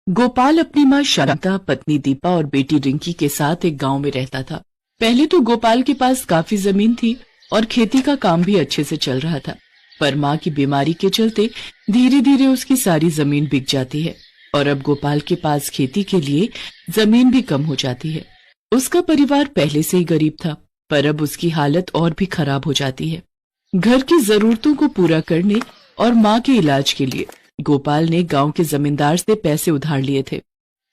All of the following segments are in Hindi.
गोपाल अपनी माँ शांता, पत्नी दीपा और बेटी रिंकी के साथ एक गांव में रहता था। पहले तो गोपाल के पास काफी जमीन थी और खेती का काम भी अच्छे से चल रहा था, पर माँ की बीमारी के चलते धीरे धीरे उसकी सारी जमीन बिक जाती है और अब गोपाल के पास खेती के लिए जमीन भी कम हो जाती है। उसका परिवार पहले से ही गरीब था, पर अब उसकी हालत और भी खराब हो जाती है। घर की जरूरतों को पूरा करने और माँ के इलाज के लिए गोपाल ने गांव के जमींदार से पैसे उधार लिए थे।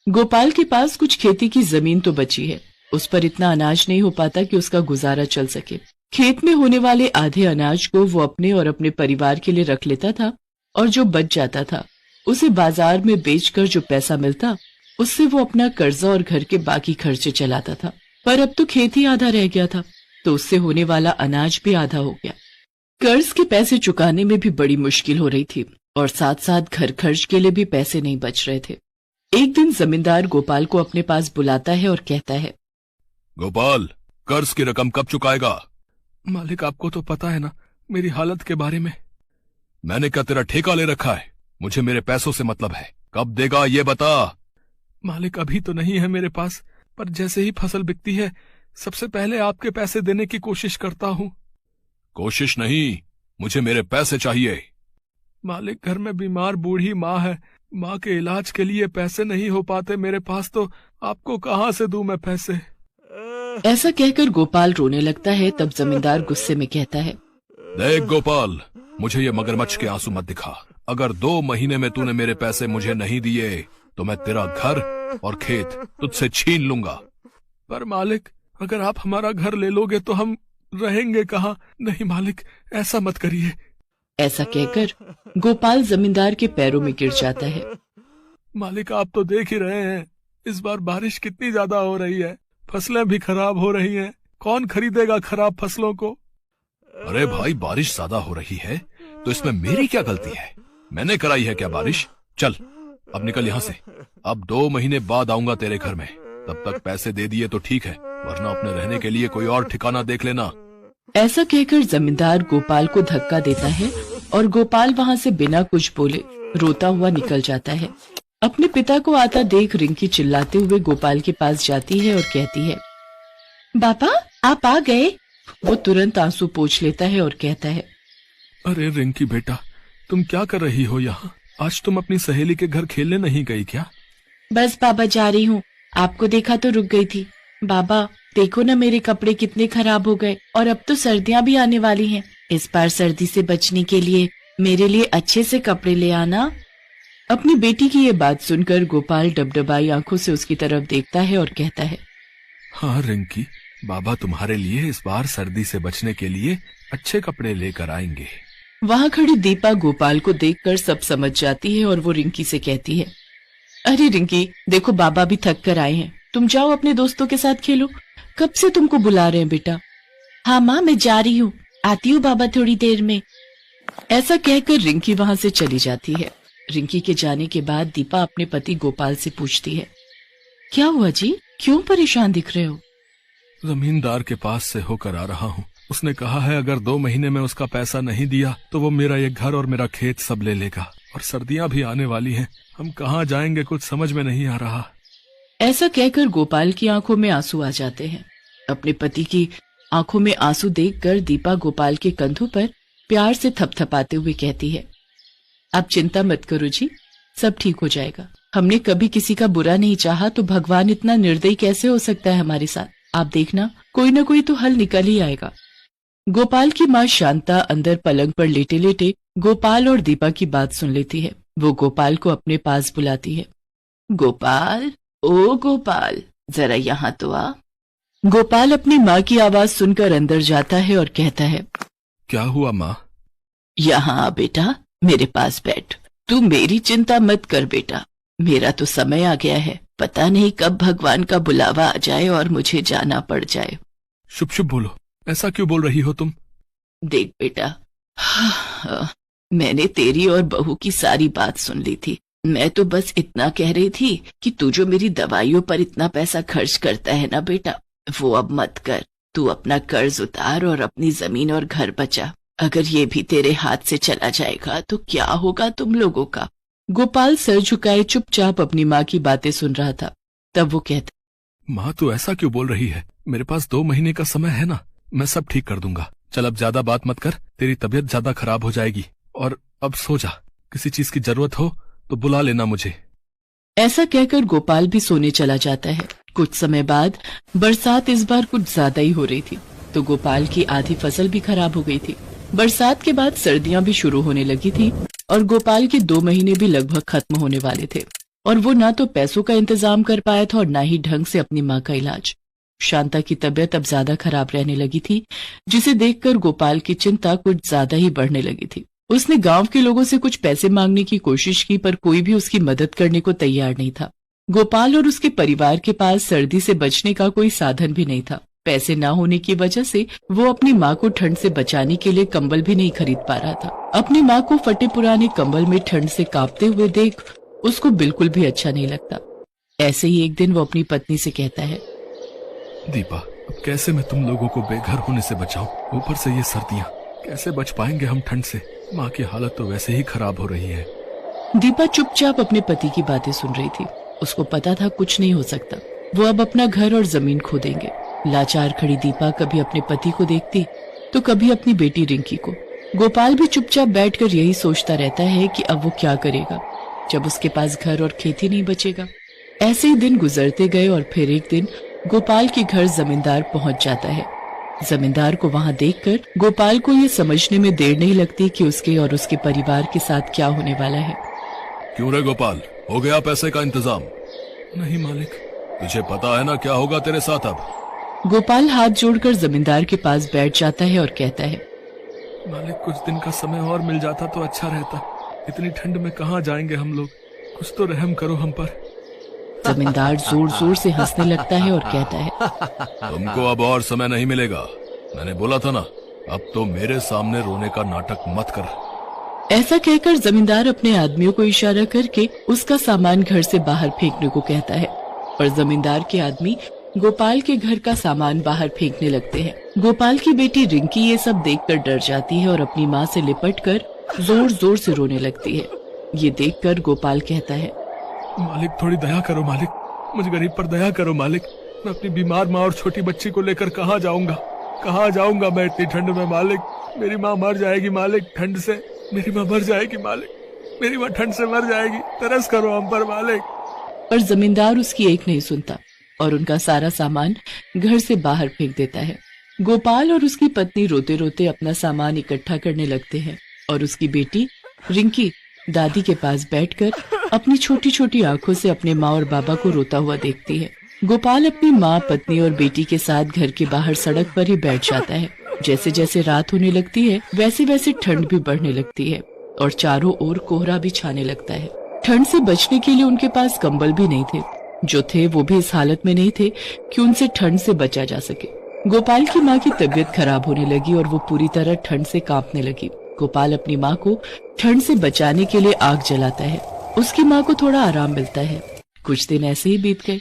गोपाल के पास कुछ खेती की जमीन तो बची है, उस पर इतना अनाज नहीं हो पाता कि उसका गुजारा चल सके। खेत में होने वाले आधे अनाज को वो अपने और अपने परिवार के लिए रख लेता था और जो बच जाता था उसे बाजार में बेचकर जो पैसा मिलता उससे वो अपना कर्जा और घर के बाकी खर्चे चलाता था। पर अब तो खेती आधा रह गया था, तो उससे होने वाला अनाज भी आधा हो गया। कर्ज के पैसे चुकाने में भी बड़ी मुश्किल हो रही थी और साथ साथ घर खर्च के लिए भी पैसे नहीं बच रहे थे। एक दिन जमींदार गोपाल को अपने पास बुलाता है और कहता है, गोपाल, कर्ज की रकम कब चुकाएगा? मालिक, आपको तो पता है ना मेरी हालत के बारे में। मैंने क्या तेरा ठेका ले रखा है? मुझे मेरे पैसों से मतलब है। कब देगा ये बता। मालिक, अभी तो नहीं है मेरे पास, पर जैसे ही फसल बिकती है सबसे पहले आपके पैसे देने की कोशिश करता हूँ। कोशिश नहीं, मुझे मेरे पैसे चाहिए। मालिक, घर में बीमार बूढ़ी माँ है, माँ के इलाज के लिए पैसे नहीं हो पाते मेरे पास, तो आपको कहाँ से दूं मैं पैसे? ऐसा कहकर गोपाल रोने लगता है। तब जमींदार गुस्से में कहता है, देख गोपाल, मुझे ये मगरमच्छ के आंसू मत दिखा। अगर 2 महीने में तूने मेरे पैसे मुझे नहीं दिए तो मैं तेरा घर और खेत तुझसे छीन लूंगा। पर मालिक, अगर आप हमारा घर ले लोगे तो हम रहेंगे कहाँ? नहीं मालिक, ऐसा मत करिए। ऐसा कहकर गोपाल जमींदार के पैरों में गिर जाता है। मालिक, आप तो देख ही रहे हैं इस बार बारिश कितनी ज्यादा हो रही है, फसलें भी खराब हो रही हैं। कौन खरीदेगा खराब फसलों को? अरे भाई, बारिश ज्यादा हो रही है तो इसमें मेरी क्या गलती है? मैंने कराई है क्या बारिश? चल अब निकल यहाँ से। अब 2 महीने बाद आऊंगा तेरे घर में, तब तक पैसे दे दिए तो ठीक है, वरना अपने रहने के लिए कोई और ठिकाना देख लेना। ऐसा कहकर जमींदार गोपाल को धक्का देता है और गोपाल वहाँ से बिना कुछ बोले रोता हुआ निकल जाता है। अपने पिता को आता देख रिंकी चिल्लाते हुए गोपाल के पास जाती है और कहती है, पापा, आप आ गए। वो तुरंत आंसू पोंछ लेता है और कहता है, अरे रिंकी बेटा, तुम क्या कर रही हो यहाँ? आज तुम अपनी सहेली के घर खेलने नहीं गई क्या? बस बाबा, जा रही हूँ। आपको देखा तो रुक गई थी। बाबा देखो ना, मेरे कपड़े कितने खराब हो गए और अब तो सर्दियाँ भी आने वाली हैं। इस बार सर्दी से बचने के लिए मेरे लिए अच्छे से कपड़े ले आना। अपनी बेटी की ये बात सुनकर गोपाल डबडबाई आंखों से उसकी तरफ देखता है और कहता है, हाँ रिंकी, बाबा तुम्हारे लिए इस बार सर्दी से बचने के लिए अच्छे कपड़े लेकर आएंगे। वहाँ खड़ी दीपा गोपाल को देखकर सब समझ जाती है और वो रिंकी से कहती है, अरे रिंकी, देखो बाबा भी थक कर आए हैं, तुम जाओ अपने दोस्तों के साथ खेलो। कब से तुमको बुला रहे हैं बेटा। हाँ माँ, मैं जा रही हूँ, आती हूँ बाबा थोड़ी देर में। ऐसा कहकर रिंकी वहाँ से चली जाती है। रिंकी के जाने के बाद दीपा अपने पति गोपाल से पूछती है, क्या हुआ जी, क्यों परेशान दिख रहे हो? जमींदार के पास से होकर आ रहा हूँ। उसने कहा है अगर 2 महीने में उसका पैसा नहीं दिया तो वो मेरा ये घर और मेरा खेत सब ले लेगा, और सर्दियाँ भी आने वाली हैं। हम कहाँ जाएंगे, कुछ समझ में नहीं आ रहा। ऐसा कहकर गोपाल की आंखों में आंसू आ जाते हैं। अपने पति की आंखों में आंसू देखकर दीपा गोपाल के कंधों पर प्यार से थपथपाते हुए कहती है, आप चिंता मत करो जी, सब ठीक हो जाएगा। हमने कभी किसी का बुरा नहीं चाहा, तो भगवान इतना निर्दयी कैसे हो सकता है हमारे साथ? आप देखना, कोई न कोई तो हल निकल ही आएगा। गोपाल की माँ शांता अंदर पलंग पर लेटे लेटे गोपाल और दीपा की बात सुन लेती है। वो गोपाल को अपने पास बुलाती है। गोपाल, ओ गोपाल, जरा यहाँ तो आ। गोपाल अपनी माँ की आवाज सुनकर अंदर जाता है और कहता है, क्या हुआ माँ? यहाँ आ बेटा, मेरे पास बैठ। तू मेरी चिंता मत कर बेटा, मेरा तो समय आ गया है। पता नहीं कब भगवान का बुलावा आ जाए और मुझे जाना पड़ जाए। शुभ शुभ बोलो, ऐसा क्यों बोल रही हो तुम? देख बेटा, मैंने तेरी और बहू की सारी बात सुन ली थी। मैं तो बस इतना कह रही थी कि तू जो मेरी दवाइयों पर इतना पैसा खर्च करता है ना बेटा, वो अब मत कर। तू अपना कर्ज उतार और अपनी जमीन और घर बचा। अगर ये भी तेरे हाथ से चला जाएगा तो क्या होगा तुम लोगों का? गोपाल सर झुकाए चुपचाप अपनी माँ की बातें सुन रहा था। तब वो कहता, माँ तू ऐसा क्यों बोल रही है? मेरे पास 2 महीने का समय है ना, मैं सब ठीक कर दूंगा। चल अब ज्यादा बात मत कर, तेरी तबीयत ज्यादा खराब हो जाएगी। और अब सो जा, किसी चीज की जरूरत हो तो बुला लेना मुझे। ऐसा कहकर गोपाल भी सोने चला जाता है। कुछ समय बाद बरसात इस बार कुछ ज्यादा ही हो रही थी, तो गोपाल की आधी फसल भी खराब हो गई थी। बरसात के बाद सर्दियां भी शुरू होने लगी थी और गोपाल के 2 महीने भी लगभग खत्म होने वाले थे, और वो ना तो पैसों का इंतजाम कर पाया था और ना ही ढंग से अपनी माँ का इलाज। शांता की तबीयत अब ज्यादा खराब रहने लगी थी, जिसे देखकर गोपाल की चिंता कुछ ज्यादा ही बढ़ने लगी थी। उसने गांव के लोगों से कुछ पैसे मांगने की कोशिश की, पर कोई भी उसकी मदद करने को तैयार नहीं था। गोपाल और उसके परिवार के पास सर्दी से बचने का कोई साधन भी नहीं था। पैसे न होने की वजह से वो अपनी माँ को ठंड से बचाने के लिए कंबल भी नहीं खरीद पा रहा था। अपनी माँ को फटे पुराने कंबल में ठंड से कांपते हुए देख उसको बिल्कुल भी अच्छा नहीं लगता। ऐसे ही एक दिन वो अपनी पत्नी से कहता है, दीपा, अब कैसे मैं तुम लोगों को बेघर होने से बचाऊं? ऊपर से ये सर्दियां, कैसे बच पाएंगे हम ठंड से? माँ की हालत तो वैसे ही खराब हो रही है। दीपा चुपचाप अपने पति की बातें सुन रही थी। उसको पता था कुछ नहीं हो सकता, वो अब अपना घर और जमीन खो देंगे। लाचार खड़ी दीपा कभी अपने पति को देखती तो कभी अपनी बेटी रिंकी को। गोपाल भी चुपचाप बैठकर यही सोचता रहता है कि अब वो क्या करेगा जब उसके पास घर और खेती नहीं बचेगा। ऐसे ही दिन गुजरते गए और फिर एक दिन गोपाल के घर जमींदार पहुंच जाता है। जमींदार को वहां देखकर गोपाल को ये समझने में देर नहीं लगती कि उसके और उसके परिवार के साथ क्या होने वाला है। क्यों रे गोपाल, हो गया पैसे का इंतजाम? नहीं मालिक। तुझे पता है ना क्या होगा तेरे साथ अब? गोपाल हाथ जोड़कर जमींदार के पास बैठ जाता है और कहता है, मालिक कुछ दिन का समय और मिल जाता तो अच्छा रहता। इतनी ठंड में कहाँ जाएंगे हम लोग, कुछ तो रहम करो हम पर। जमींदार जोर जोर से हंसने लगता है और कहता है, तुमको अब और समय नहीं मिलेगा। मैंने बोला था ना, अब तो मेरे सामने रोने का नाटक मत कर। ऐसा कहकर जमींदार अपने आदमियों को इशारा करके उसका सामान घर से बाहर फेंकने को कहता है, और जमींदार के आदमी गोपाल के घर का सामान बाहर फेंकने लगते हैं। गोपाल की बेटी रिंकी ये सब देखकर डर जाती है और अपनी माँ से लिपटकर जोर जोर से रोने लगती है। ये देखकर गोपाल कहता है, मालिक थोड़ी दया करो मालिक, मुझ गरीब पर दया करो मालिक। मैं अपनी बीमार माँ और छोटी बच्ची को लेकर कहाँ जाऊंगा मैं इतनी ठंड में मालिक? मेरी माँ मर जाएगी मालिक ठंड से, मेरी माँ मर जाएगी मालिक, मेरी माँ ठंड से मर जाएगी, तरस करो हम पर मालिक। पर जमींदार उसकी एक नहीं सुनता और उनका सारा सामान घर से बाहर फेंक देता है। गोपाल और उसकी पत्नी रोते रोते अपना सामान इकट्ठा करने लगते हैं और उसकी बेटी रिंकी दादी के पास बैठकर अपनी छोटी छोटी आंखों से अपने माँ और बाबा को रोता हुआ देखती है। गोपाल अपनी माँ, पत्नी और बेटी के साथ घर के बाहर सड़क पर ही बैठ जाता है। जैसे जैसे रात होने लगती है वैसे वैसे ठंड भी बढ़ने लगती है और चारों ओर कोहरा भी छाने लगता है। ठंड से बचने के लिए उनके पास कंबल भी नहीं थे, जो थे वो भी इस हालत में नहीं थे कि उनसे ठंड से बचा जा सके। गोपाल की माँ की तबीयत खराब होने लगी और वो पूरी तरह ठंड से कांपने लगी। गोपाल अपनी माँ को ठंड से बचाने के लिए आग जलाता है। उसकी माँ को थोड़ा आराम मिलता है। कुछ दिन ऐसे ही बीत गए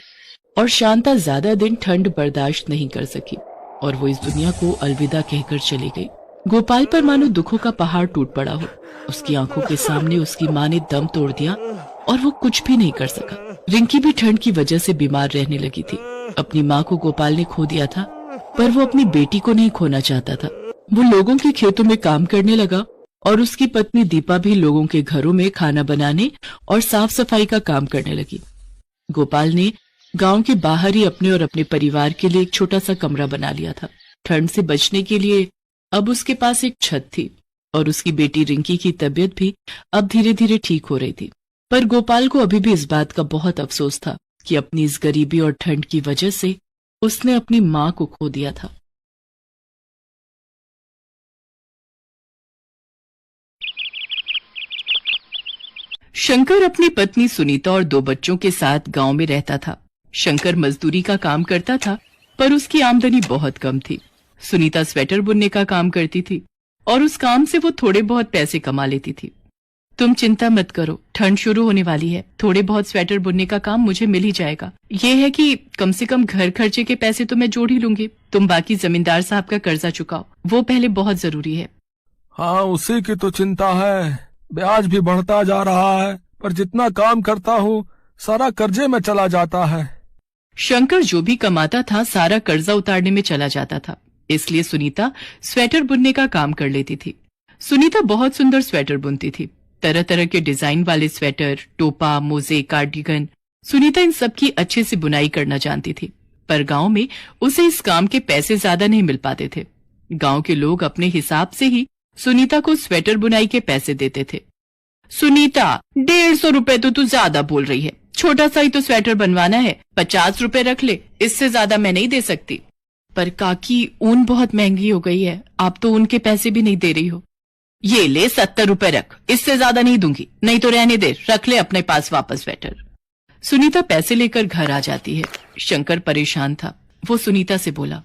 और शांता ज्यादा दिन ठंड बर्दाश्त नहीं कर सकी और वो इस दुनिया को अलविदा कहकर चली गई। गोपाल पर मानो दुखों का पहाड़ टूट पड़ा हो। उसकी आंखों के सामने उसकी माँ ने दम तोड़ दिया और वो कुछ भी नहीं कर सका। रिंकी भी ठंड की वजह से बीमार रहने लगी थी। अपनी माँ को गोपाल ने खो दिया था, पर वो अपनी बेटी को नहीं खोना चाहता था। वो लोगों के खेतों में काम करने लगा और उसकी पत्नी दीपा भी लोगों के घरों में खाना बनाने और साफ सफाई का काम करने लगी। गोपाल ने गांव के बाहर ही अपने और अपने परिवार के लिए एक छोटा सा कमरा बना लिया था। ठंड से बचने के लिए अब उसके पास एक छत थी और उसकी बेटी रिंकी की तबीयत भी अब धीरे धीरे ठीक हो रही थी। पर गोपाल को अभी भी इस बात का बहुत अफसोस था कि अपनी इस गरीबी और ठंड की वजह से उसने अपनी माँ को खो दिया था। शंकर अपनी पत्नी सुनीता और 2 बच्चों के साथ गांव में रहता था। शंकर मजदूरी का काम करता था, पर उसकी आमदनी बहुत कम थी। सुनीता स्वेटर बुनने का काम करती थी और उस काम से वो थोड़े बहुत पैसे कमा लेती थी। तुम चिंता मत करो, ठंड शुरू होने वाली है, थोड़े बहुत स्वेटर बुनने का काम मुझे मिल ही जाएगा। ये है कि कम से कम घर खर्चे के पैसे तो मैं जोड़ ही लूंगी। तुम बाकी जमींदार साहब का कर्जा चुकाओ, वो पहले बहुत जरूरी है। हाँ, उसी की तो चिंता है। ब्याज भी बढ़ता जा रहा है, पर जितना काम करता हूँ सारा कर्जे में चला जाता है। शंकर जो भी कमाता था सारा कर्जा उतारने में चला जाता था, इसलिए सुनीता स्वेटर बुनने का काम कर लेती थी। सुनीता बहुत सुंदर स्वेटर बुनती थी, तरह तरह के डिजाइन वाले स्वेटर, टोपा, मोजे, कार्डिगन। सुनीता इन सब की अच्छे से बुनाई करना जानती थी, पर गांव में उसे इस काम के पैसे ज्यादा नहीं मिल पाते थे। गांव के लोग अपने हिसाब से ही सुनीता को स्वेटर बुनाई के पैसे देते थे। सुनीता, 150 रुपए तो तू ज्यादा बोल रही है, छोटा सा ही तो स्वेटर बनवाना है, 50 रुपए रख ले, इससे ज्यादा मैं नहीं दे सकती। पर काकी, ऊन बहुत महंगी हो गई है, आप तो ऊन के पैसे भी नहीं दे रही हो। ये ले 70 रुपए रख, इससे ज्यादा नहीं दूंगी, नहीं तो रहने दे, रख ले अपने पास वापस स्वेटर। सुनीता पैसे लेकर घर आ जाती है। शंकर परेशान था, वो सुनीता से बोला,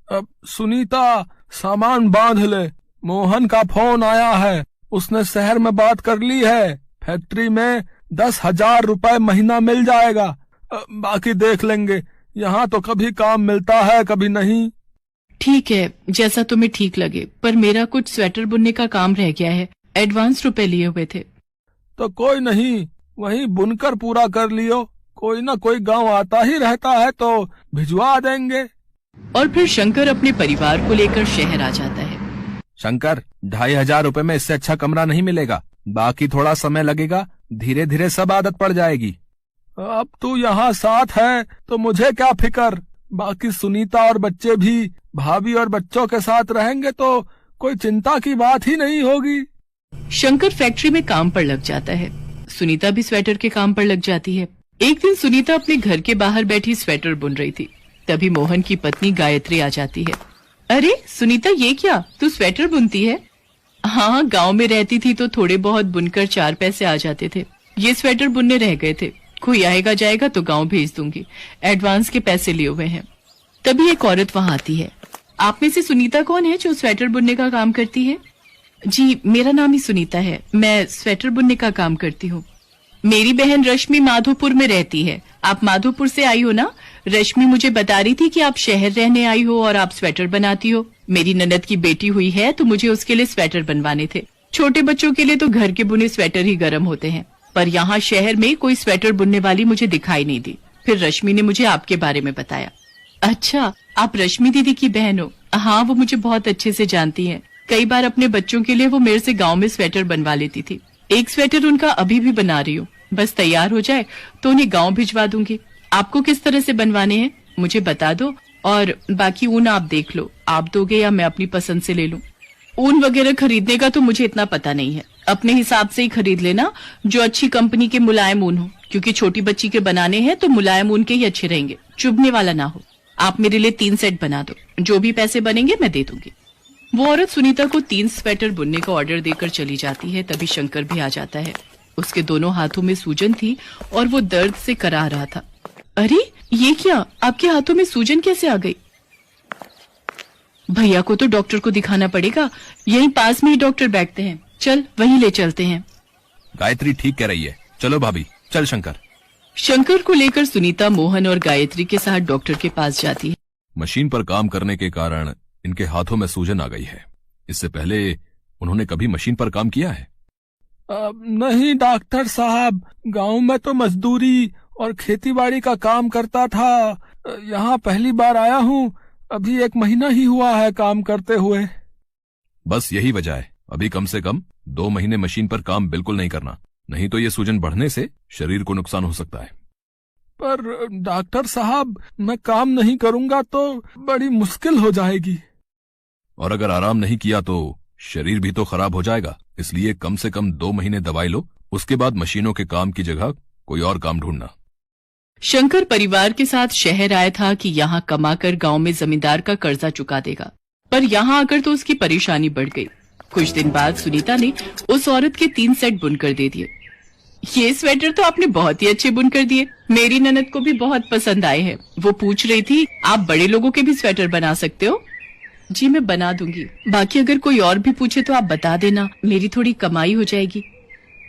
अब सुनीता सामान बांध ले, मोहन का फोन आया है, उसने शहर में बात कर ली है, फैक्ट्री में 10,000 रुपए महीना मिल जाएगा, बाकी देख लेंगे, यहाँ तो कभी काम मिलता है कभी नहीं। ठीक है, जैसा तुम्हें ठीक लगे, पर मेरा कुछ स्वेटर बुनने का काम रह गया है, एडवांस रुपए लिए हुए थे। तो कोई नहीं, वहीं बुनकर पूरा कर लियो, कोई ना कोई गांव आता ही रहता है तो भिजवा देंगे। और फिर शंकर अपने परिवार को लेकर शहर आ जाता है। शंकर, 2,500 रुपए में इससे अच्छा कमरा नहीं मिलेगा, बाकी थोड़ा समय लगेगा, धीरे धीरे सब आदत पड़ जाएगी। अब तू यहाँ साथ है तो मुझे क्या फिक्र, बाकी सुनीता और बच्चे भी भाभी और बच्चों के साथ रहेंगे तो कोई चिंता की बात ही नहीं होगी। शंकर फैक्ट्री में काम पर लग जाता है, सुनीता भी स्वेटर के काम पर लग जाती है। एक दिन सुनीता अपने घर के बाहर बैठी स्वेटर बुन रही थी, तभी मोहन की पत्नी गायत्री आ जाती है। अरे सुनीता, ये क्या, तू स्वेटर बुनती है? हाँ, गांव में रहती थी तो थोड़े बहुत बुनकर 4 पैसे आ जाते थे, ये स्वेटर बुनने रह गए थे, कोई आएगा जाएगा तो गांव भेज दूंगी, एडवांस के पैसे लिए हुए हैं। तभी एक औरत वहां आती है। आप में से सुनीता कौन है जो स्वेटर बुनने का काम करती है? जी, मेरा नाम ही सुनीता है, मैं स्वेटर बुनने का काम करती हूँ। मेरी बहन रश्मि माधोपुर में रहती है, आप माधोपुर से आई हो ना? रश्मि मुझे बता रही थी कि आप शहर रहने आई हो और आप स्वेटर बनाती हो। मेरी ननद की बेटी हुई है तो मुझे उसके लिए स्वेटर बनवाने थे। छोटे बच्चों के लिए तो घर के बुने स्वेटर ही गर्म होते हैं, पर यहाँ शहर में कोई स्वेटर बुनने वाली मुझे दिखाई नहीं दी। फिर रश्मि ने मुझे आपके बारे में बताया। अच्छा, आप रश्मि दीदी की बहन हो? हाँ, वो मुझे बहुत अच्छे से जानती हैं। कई बार अपने बच्चों के लिए वो मेरे से गांव में स्वेटर बनवा लेती थी। एक स्वेटर उनका अभी भी बना रही हूँ, बस तैयार हो जाए तो उन्हें गांव भिजवा दूंगी। आपको किस तरह से बनवाने हैं मुझे बता दो, और बाकी ऊन आप देख लो, आप दोगे या मैं अपनी पसंद से ले लूं। ऊन वगैरह खरीदने का तो मुझे इतना पता नहीं है, अपने हिसाब से ही खरीद लेना, जो अच्छी कंपनी के मुलायम ऊन हो, क्योंकि छोटी बच्ची के बनाने हैं तो मुलायम ऊन के ही अच्छे रहेंगे, चुभने वाला ना हो। आप मेरे लिए 3 सेट बना दो, जो भी पैसे बनेंगे मैं दे दूंगी। वो औरत सुनीता को 3 स्वेटर बुनने का ऑर्डर देकर चली जाती है। तभी शंकर भी आ जाता है, उसके दोनों हाथों में सूजन थी और वो दर्द से कराह रहा था। अरे ये क्या, आपके हाथों में सूजन कैसे आ गई? भैया को तो डॉक्टर को दिखाना पड़ेगा, यहीं पास में ही डॉक्टर बैठते हैं, चल वहीं ले चलते हैं। गायत्री ठीक कह रही है, चलो भाभी, चल शंकर। शंकर को लेकर सुनीता मोहन और गायत्री के साथ डॉक्टर के पास जाती है। मशीन पर काम करने के कारण इनके हाथों में सूजन आ गई है। इससे पहले उन्होंने कभी मशीन पर काम किया है? नहीं डॉक्टर साहब, गांव में तो मजदूरी और खेतीबाड़ी का काम करता था, यहाँ पहली बार आया हूँ, अभी 1 महीना ही हुआ है काम करते हुए। बस यही वजह है, अभी कम से कम 2 महीने मशीन पर काम बिल्कुल नहीं करना, नहीं तो ये सूजन बढ़ने से शरीर को नुकसान हो सकता है। पर डॉक्टर साहब, मैं काम नहीं करूंगा तो बड़ी मुश्किल हो जाएगी। और अगर आराम नहीं किया तो शरीर भी तो खराब हो जाएगा, इसलिए कम से कम 2 महीने दवाई लो, उसके बाद मशीनों के काम की जगह कोई और काम ढूंढना। शंकर परिवार के साथ शहर आया था कि यहाँ कमाकर गांव में जमींदार का कर्जा चुका देगा, पर यहाँ आकर तो उसकी परेशानी बढ़ गई। कुछ दिन बाद सुनीता ने उस औरत के 3 सेट बुनकर दे दिए। ये स्वेटर तो आपने बहुत ही अच्छे बुनकर दिए, मेरी ननद को भी बहुत पसंद आए हैं। वो पूछ रही थी आप बड़े लोगों के भी स्वेटर बना सकते हो? जी मैं बना दूंगी, बाकी अगर कोई और भी पूछे तो आप बता देना, मेरी थोड़ी कमाई हो जाएगी।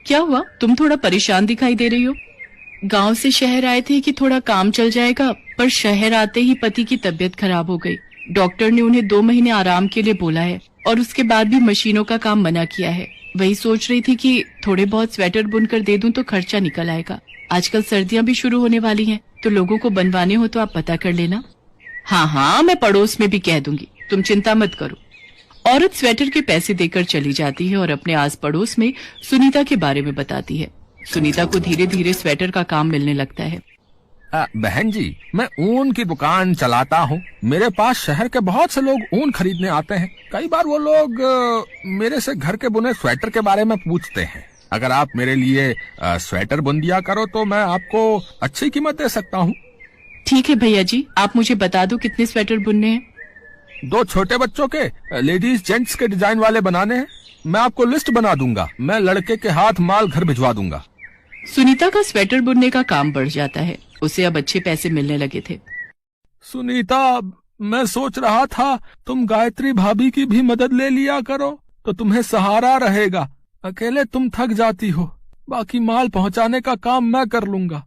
क्या हुआ, तुम थोड़ा परेशान दिखाई दे रही हो? गांव से शहर आए थे कि थोड़ा काम चल जाएगा, पर शहर आते ही पति की तबीयत खराब हो गई। डॉक्टर ने उन्हें 2 महीने आराम के लिए बोला है और उसके बाद भी मशीनों का काम मना किया है। वही सोच रही थी कि थोड़े बहुत स्वेटर बुनकर दे दूं तो खर्चा निकल आएगा। आजकल सर्दियां भी शुरू होने वाली हैं, तो लोगों को बनवाने हो तो आप पता कर लेना। हाँ हाँ, मैं पड़ोस में भी कह दूंगी, तुम चिंता मत करो। औरत स्वेटर के पैसे देकर चली जाती है और अपने आस पड़ोस में सुनीता के बारे में बताती है। सुनीता को धीरे धीरे स्वेटर का काम मिलने लगता है। बहन जी, मैं ऊन की दुकान चलाता हूँ। मेरे पास शहर के बहुत से लोग ऊन खरीदने आते हैं। कई बार वो लोग मेरे से घर के बुने स्वेटर के बारे में पूछते हैं। अगर आप मेरे लिए स्वेटर बुन दिया करो तो मैं आपको अच्छी कीमत दे सकता हूँ। ठीक है भैया जी, आप मुझे बता दो कितने स्वेटर बुनने हैं। 2 छोटे बच्चों के, लेडीज जेंट्स के डिजाइन वाले बनाने हैं। मैं आपको लिस्ट बना दूंगा। मैं लड़के के हाथ माल घर भिजवा दूंगा। सुनीता का स्वेटर बुनने का काम बढ़ जाता है। उसे अब अच्छे पैसे मिलने लगे थे। सुनीता, मैं सोच रहा था तुम गायत्री भाभी की भी मदद ले लिया करो तो तुम्हें सहारा रहेगा। अकेले तुम थक जाती हो, बाकी माल पहुंचाने का काम मैं कर लूंगा।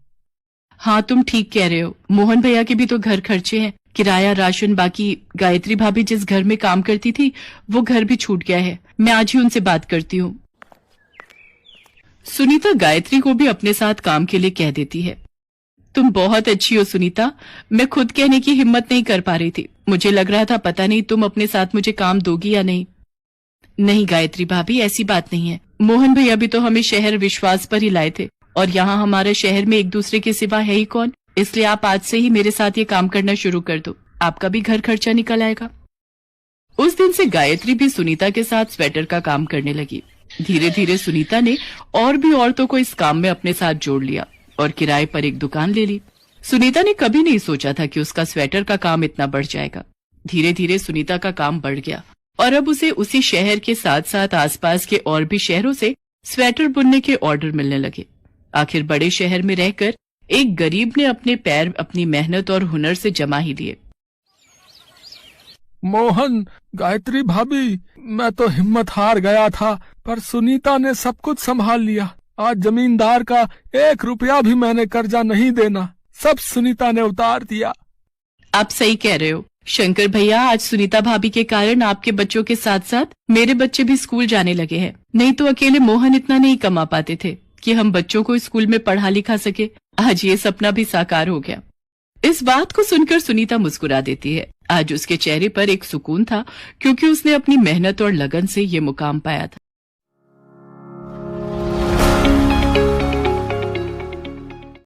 हाँ, तुम ठीक कह रहे हो। मोहन भैया के भी तो घर खर्चे हैं, किराया, राशन। बाकी गायत्री भाभी जिस घर में काम करती थी वो घर भी छूट गया है। मैं आज ही उनसे बात करती हूँ। सुनीता गायत्री को भी अपने साथ काम के लिए कह देती है। तुम बहुत अच्छी हो सुनीता, मैं खुद कहने की हिम्मत नहीं कर पा रही थी। मुझे लग रहा था पता नहीं तुम अपने साथ मुझे काम दोगी या नहीं। नहीं गायत्री भाभी, ऐसी बात नहीं है। मोहन भैया भी तो हमें शहर विश्वास पर ही लाए थे, और यहाँ हमारे शहर में एक दूसरे के सिवा है ही कौन। इसलिए आप आज से ही मेरे साथ ये काम करना शुरू कर दो, आपका भी घर खर्चा निकल आएगा। उस दिन से गायत्री भी सुनीता के साथ स्वेटर का काम करने लगी। धीरे धीरे सुनीता ने और भी औरतों को इस काम में अपने साथ जोड़ लिया और किराए पर एक दुकान ले ली। सुनीता ने कभी नहीं सोचा था कि उसका स्वेटर का काम इतना बढ़ जाएगा। धीरे धीरे सुनीता का काम बढ़ गया और अब उसे उसी शहर के साथ साथ आसपास के और भी शहरों से स्वेटर बुनने के ऑर्डर मिलने लगे। आखिर बड़े शहर में रहकर एक गरीब ने अपने पैर अपनी मेहनत और हुनर से जमा ही लिए। मोहन, गायत्री भाभी, मैं तो हिम्मत हार गया था, पर सुनीता ने सब कुछ संभाल लिया। आज जमींदार का 1 रुपया भी मैंने कर्जा नहीं देना, सब सुनीता ने उतार दिया। आप सही कह रहे हो शंकर भैया, आज सुनीता भाभी के कारण आपके बच्चों के साथ साथ मेरे बच्चे भी स्कूल जाने लगे हैं। नहीं तो अकेले मोहन इतना नहीं कमा पाते थे कि हम बच्चों को स्कूल में पढ़ा लिखा सके। आज ये सपना भी साकार हो गया। इस बात को सुनकर सुनीता मुस्कुरा देती है। आज उसके चेहरे पर एक सुकून था, क्योंकि उसने अपनी मेहनत और लगन से ये मुकाम पाया था।